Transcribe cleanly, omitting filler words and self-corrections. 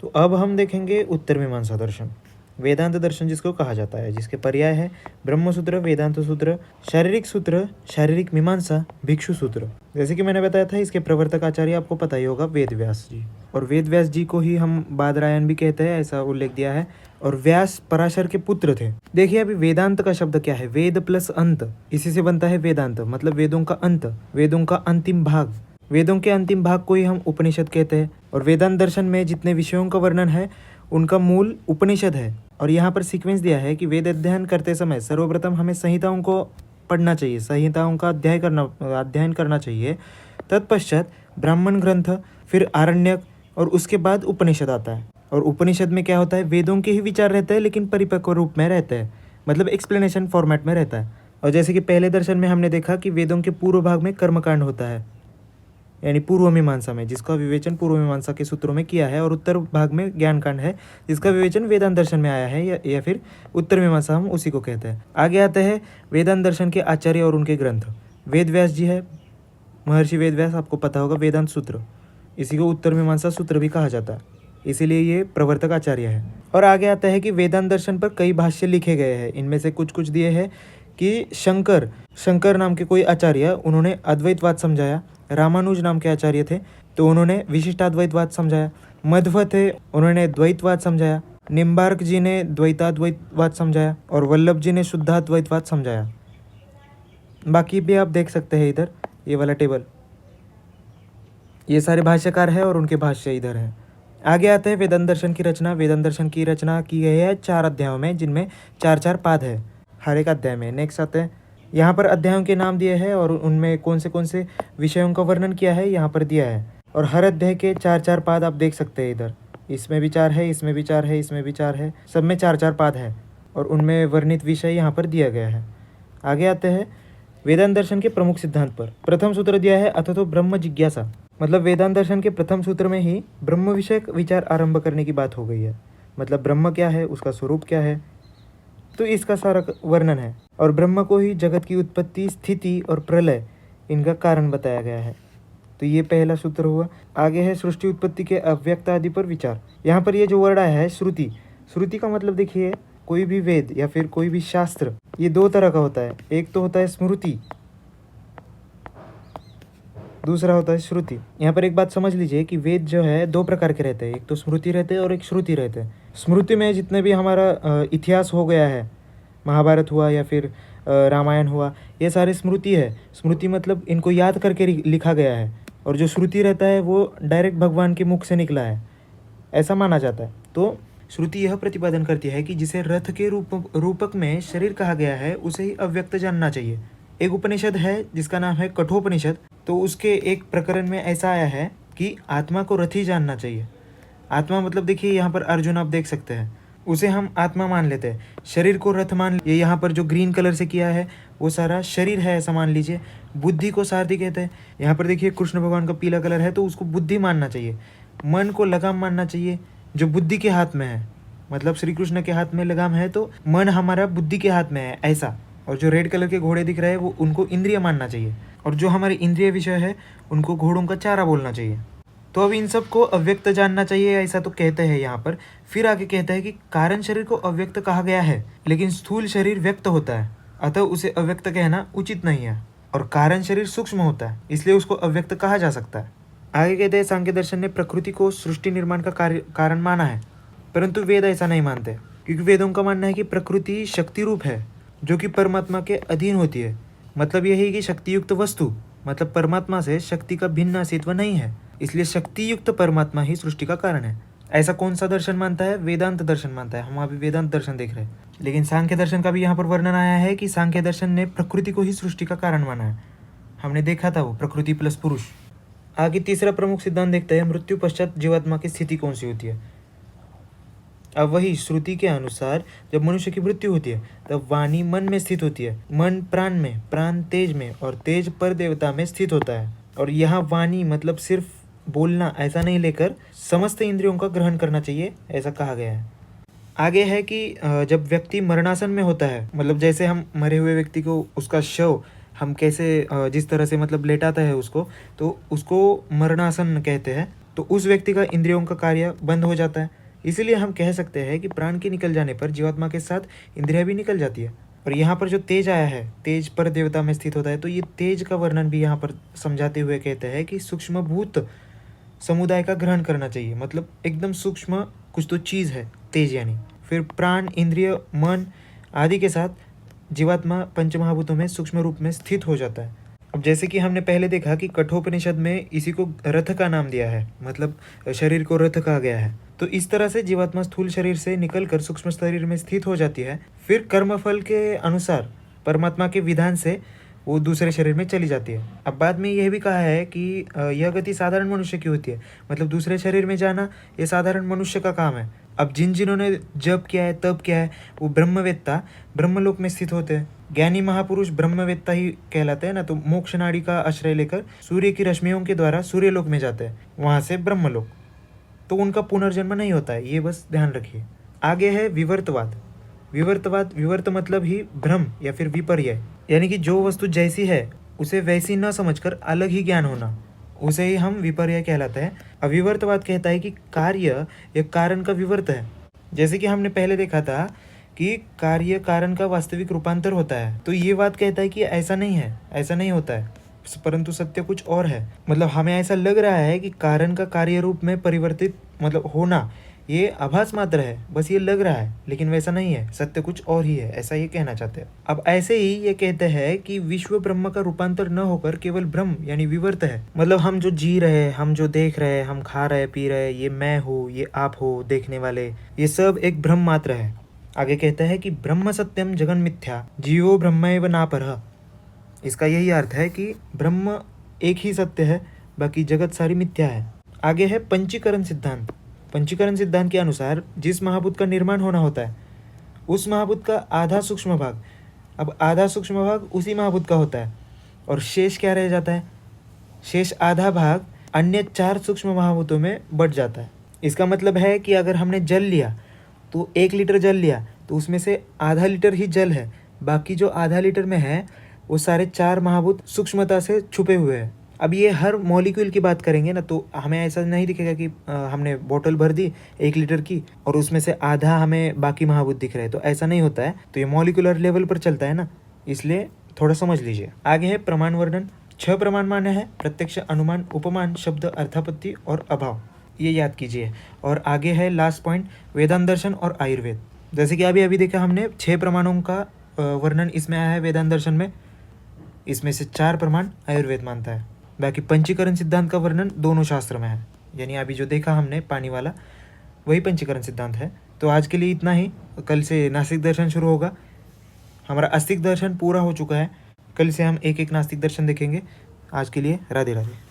तो अब हम देखेंगे उत्तर मीमांसा दर्शन, वेदांत दर्शन जिसको कहा जाता है, जिसके पर्याय है ब्रह्म सूत्र, वेदांत सूत्र, शारीरिक मीमांसा, भिक्षु सूत्र। जैसे कि मैंने बताया था, इसके प्रवर्तक आचार्य आपको पता ही होगा, वेद व्यास जी। और वेद व्यास जी को ही हम बादरायण भी कहते हैं, ऐसा उल्लेख दिया है। और व्यास पराशर के पुत्र थे। देखिए अभी वेदांत का शब्द क्या है, वेद प्लस अंत, इसी से बनता है वेदांत, मतलब वेदों का अंत, वेदों का अंतिम भाग। वेदों के अंतिम भाग को ही हम उपनिषद कहते हैं। और वेदांत दर्शन में जितने विषयों का वर्णन है उनका मूल उपनिषद है। और यहाँ पर सीक्वेंस दिया है कि वेद अध्ययन करते समय सर्वप्रथम हमें संहिताओं को पढ़ना चाहिए, संहिताओं का अध्ययन करना चाहिए। तत्पश्चात ब्राह्मण ग्रंथ, फिर आरण्यक, और उसके बाद उपनिषद आता है। और उपनिषद में क्या होता है, वेदों के ही विचार रहते हैं लेकिन परिपक्व रूप में रहते हैं, मतलब एक्सप्लेनेशन फॉर्मेट में रहता है। और जैसे कि पहले दर्शन में हमने देखा कि वेदों के पूर्व भाग में कर्मकांड होता है, यानी पूर्व मीमांसा में, जिसका विवेचन पूर्व मीमांसा के सूत्रों में किया है। और उत्तर भाग में ज्ञान कांड है, जिसका विवेचन वेदांत दर्शन में आया है, या फिर उत्तर मीमांसा हम उसी को कहते हैं। आगे आते हैं वेदांत दर्शन के आचार्य और उनके ग्रंथ। वेद व्यास जी है, महर्षि वेद व्यास, आपको पता होगा, वेदांत सूत्र, इसी को उत्तर मीमांसा सूत्र भी कहा जाता है, इसीलिए ये प्रवर्तक आचार्य है। और आगे आता है कि वेदांत दर्शन पर कई भाष्य लिखे गए हैं। इनमें से कुछ दिए हैं कि शंकर नाम के कोई आचार्य, उन्होंने अद्वैतवाद समझाया। रामानुज नाम के आचार्य थे, तो उन्होंने विशिष्टाद्वैतवाद समझाया। मध्व थे, उन्होंने द्वैतवाद समझाया। निम्बार्क जी ने द्वैताद्वैतवाद समझाया। और वल्लभ जी ने शुद्धाद्वैतवाद समझाया। बाकी भी आप देख सकते हैं इधर, ये वाला टेबल, ये सारे भाष्यकार हैं और उनके भाष्य इधर हैं। आगे आते हैं वेदांत दर्शन की रचना। वेदांत दर्शन की रचना की गई है 4 अध्यायों में, जिनमें 4 पाद है हर एक अध्याय में। नेक्स्ट आते हैं, यहाँ पर अध्यायों के नाम दिए हैं और उनमें कौन से विषयों का वर्णन किया है यहाँ पर दिया है। और हर अध्याय के 4 पाद आप देख सकते हैं इधर, इसमें भी 4 है, इसमें भी 4 है, इसमें भी 4 है, सब में 4 पाद है और उनमें वर्णित विषय यहाँ पर दिया गया है। आगे आते हैं वेदांत दर्शन के प्रमुख सिद्धांत पर। प्रथम सूत्र दिया है अथतो ब्रह्म जिज्ञासा, मतलब वेदांत दर्शन के प्रथम सूत्र में ही ब्रह्म विषयक विचार आरंभ करने की बात हो गई है। मतलब ब्रह्म क्या है, उसका स्वरूप क्या है, तो इसका सारा वर्णन है। और ब्रह्म को ही जगत की उत्पत्ति, स्थिति और प्रलय, इनका कारण बताया गया है। तो ये पहला सूत्र हुआ। आगे है सृष्टि उत्पत्ति के अव्यक्त आदि पर विचार। यहाँ पर ये जो वर्ड आया है श्रुति, श्रुति का मतलब देखिए, कोई भी वेद या फिर कोई भी शास्त्र, ये 2 तरह का होता है। एक तो होता है स्मृति, दूसरा होता है श्रुति। यहाँ पर एक बात समझ लीजिए कि वेद जो है 2 प्रकार के रहते हैं, एक तो स्मृति रहते हैं और एक श्रुति रहते हैं। स्मृति में जितने भी हमारा इतिहास हो गया है, महाभारत हुआ या फिर रामायण हुआ, ये सारे स्मृति है। स्मृति मतलब इनको याद करके लिखा गया है। और जो श्रुति रहता है वो डायरेक्ट भगवान के मुख से निकला है, ऐसा माना जाता है। तो श्रुति यह प्रतिपादन करती है कि जिसे रथ के रूपक में शरीर कहा गया है, उसे ही अव्यक्त जानना चाहिए। एक उपनिषद है जिसका नाम है कठोपनिषद, तो उसके एक प्रकरण में ऐसा आया है कि आत्मा को रथ ही जानना चाहिए। आत्मा मतलब देखिए, यहाँ पर अर्जुन आप देख सकते हैं, उसे हम आत्मा मान लेते हैं, शरीर को रथ मान। ये यहाँ पर जो ग्रीन कलर से किया है वो सारा शरीर है, ऐसा मान लीजिए। बुद्धि को सारथी कहते हैं। यहाँ पर देखिए कृष्ण भगवान का पीला कलर है, तो उसको बुद्धि मानना चाहिए। मन को लगाम मानना चाहिए, जो बुद्धि के हाथ में है। मतलब श्री कृष्ण के हाथ में लगाम है, तो मन हमारा बुद्धि के हाथ में है, ऐसा। और जो रेड कलर के घोड़े दिख रहे हैं वो उनको इंद्रिय मानना चाहिए। और जो हमारे इंद्रिय विषय है उनको घोड़ों का चारा बोलना चाहिए। तो अब इन सब को अव्यक्त जानना चाहिए, ऐसा तो कहते हैं यहाँ पर। फिर आगे कहता है कि कारण शरीर को अव्यक्त कहा गया है, लेकिन स्थूल शरीर व्यक्त होता है, अतः उसे अव्यक्त कहना उचित नहीं है। और कारण शरीर सूक्ष्म होता है, इसलिए उसको अव्यक्त कहा जा सकता है। आगे कहते हैं सांख्य दर्शन ने प्रकृति को सृष्टि निर्माण का कारण माना है, परंतु वेद ऐसा नहीं मानते, क्योंकि वेदों का मानना है कि प्रकृति शक्ति रूप है, जो कि परमात्मा के अधीन होती है। मतलब यही है कि शक्ति युक्त वस्तु, मतलब परमात्मा से शक्ति का भिन्न अस्तित्व नहीं है, इसलिए शक्ति युक्त परमात्मा ही सृष्टि का कारण है। ऐसा कौन सा दर्शन मानता है? वेदांत दर्शन मानता है। हम अभी वेदांत दर्शन देख रहे हैं, लेकिन सांख्य दर्शन का भी यहाँ पर वर्णन आया है कि सांख्य दर्शन ने प्रकृति को ही सृष्टि का कारण माना है। हमने देखा था वो प्रकृति प्लस पुरुष। आगे तीसरा प्रमुख सिद्धांत देखते हैं, मृत्यु पश्चात जीवात्मा की स्थिति कौन सी होती है। अब वही श्रुति के अनुसार जब मनुष्य की मृत्यु होती है तब वाणी मन में स्थित होती है, मन प्राण में, प्राण तेज में और तेज पर देवता में स्थित होता है। और यहाँ वाणी मतलब सिर्फ बोलना ऐसा नहीं लेकर समस्त इंद्रियों का ग्रहण करना चाहिए, ऐसा कहा गया है। आगे है कि जब व्यक्ति मरणासन में होता है, मतलब जैसे हम मरे हुए व्यक्ति को उसका शव हम कैसे जिस तरह से मतलब लेटाता है उसको, तो उसको मरणासन कहते हैं। तो उस व्यक्ति का इंद्रियों का कार्य बंद हो जाता है। इसीलिए हम कह सकते हैं कि प्राण के निकल जाने पर जीवात्मा के साथ इंद्रिया भी निकल जाती है। और यहाँ पर जो तेज आया है, तेज पर देवता में स्थित होता है, तो ये तेज का वर्णन भी यहाँ पर समझाते हुए कहते हैं कि सूक्ष्म भूत समुदाय का ग्रहण करना चाहिए, मतलब एकदम सूक्ष्म कुछ तो चीज़ है तेज यानी। फिर प्राण, इंद्रिय, मन आदि के साथ जीवात्मा पंचमहाभूतों में सूक्ष्म रूप में स्थित हो जाता है। अब जैसे कि हमने पहले देखा कि कठोपनिषद में इसी को रथ का नाम दिया है, मतलब शरीर को रथ कहा गया है। तो इस तरह से जीवात्मा स्थूल शरीर से निकलकर सूक्ष्म शरीर में स्थित हो जाती है। फिर कर्मफल के अनुसार परमात्मा के विधान से वो दूसरे शरीर में चली जाती है। अब बाद में यह भी कहा है कि यह गति साधारण मनुष्य की होती है, मतलब दूसरे शरीर में जाना ये साधारण मनुष्य का काम है। अब जिन्होंने जप किया है, तप किया है, वो ब्रह्मवेत्ता ब्रह्मलोक में स्थित होते हैं। ज्ञानी महापुरुष ब्रह्मवेत्ता ही कहलाते हैं ना। तो मोक्ष नाड़ी का आश्रय लेकर सूर्य की रश्मियों के द्वारा सूर्यलोक में जाते हैं, वहाँ से ब्रह्मलोक। तो उनका पुनर्जन्म नहीं होता है, ये बस ध्यान रखिए। आगे है विवर्तवाद। विवर्त मतलब ही भ्रम या फिर विपर्य, यानी कि जो वस्तु जैसी है उसे वैसी न समझकर अलग ही ज्ञान होना, उसे ही हम विपर्य कहलाता है। अविवर्तवाद कहता है कि कार्य या कारण का विवर्त है। जैसे कि हमने पहले देखा था कि कार्य कारण का वास्तविक रूपांतर होता है, तो ये बात कहता है कि ऐसा नहीं है, ऐसा नहीं होता है, परंतु सत्य कुछ और है। मतलब हमें ऐसा लग रहा है कि कारण का कार्य रूप में परिवर्तित मतलब होना ये आभास मात्र है, बस ये लग रहा है, लेकिन वैसा नहीं है, सत्य कुछ और ही है, ऐसा ये कहना चाहते हैं। अब ऐसे ही ये कहते हैं कि विश्व ब्रह्म का रूपांतर न होकर केवल ब्रह्म यानी विवर्त है। मतलब हम जो जी रहे, हम जो देख रहे, हम खा रहे, पी रहे, ये मैं हूँ, ये आप हो देखने वाले, ये सब एक भ्रम मात्र है। आगे कहता है कि ब्रह्म सत्यम जगन मिथ्या जीवो ब्रह्मैव नापरः। इसका यही अर्थ है कि ब्रह्म एक ही सत्य है, बाकी जगत सारी मिथ्या है। आगे है पंचीकरण सिद्धांत। पंचीकरण सिद्धांत के अनुसार जिस महाभूत का निर्माण होना होता है उस महाभूत का आधा सूक्ष्म भाग, अब आधा सूक्ष्म भाग उसी महाभूत का होता है, और शेष क्या रह जाता है, शेष आधा भाग अन्य 4 सूक्ष्म महाभूतों में बट जाता है। इसका मतलब है कि अगर हमने जल लिया तो 1 लीटर जल लिया तो उसमें से आधा लीटर ही जल है, बाकी जो आधा लीटर में है वो सारे 4 महाभूत सूक्ष्मता से छुपे हुए हैं। अब ये हर मॉलिक्यूल की बात करेंगे ना, तो हमें ऐसा नहीं दिखेगा कि हमने बोतल भर दी 1 लीटर की और उसमें से आधा हमें बाकी महाभूत दिख रहे हैं, तो ऐसा नहीं होता है। तो ये मॉलिक्यूलर लेवल पर चलता है ना, इसलिए थोड़ा समझ लीजिए। आगे है प्रमाण वर्णन। 6 प्रमाण मान्य है: प्रत्यक्ष, अनुमान, उपमान, शब्द, अर्थापत्ति और अभाव, ये याद कीजिए। और आगे है लास्ट पॉइंट, वेदांत दर्शन और आयुर्वेद। जैसे कि अभी देखा हमने 6 प्रमाणों का वर्णन इसमें आया है वेदांत दर्शन में, इसमें से 4 प्रमाण आयुर्वेद मानता है, बाकी पंचीकरण सिद्धांत का वर्णन दोनों शास्त्र में है। यानी अभी जो देखा हमने पानी वाला वही पंचीकरण सिद्धांत है। तो आज के लिए इतना ही। कल से नास्तिक दर्शन शुरू होगा। हमारा आस्तिक दर्शन पूरा हो चुका है, कल से हम एक नास्तिक दर्शन देखेंगे। आज के लिए राधे राधे।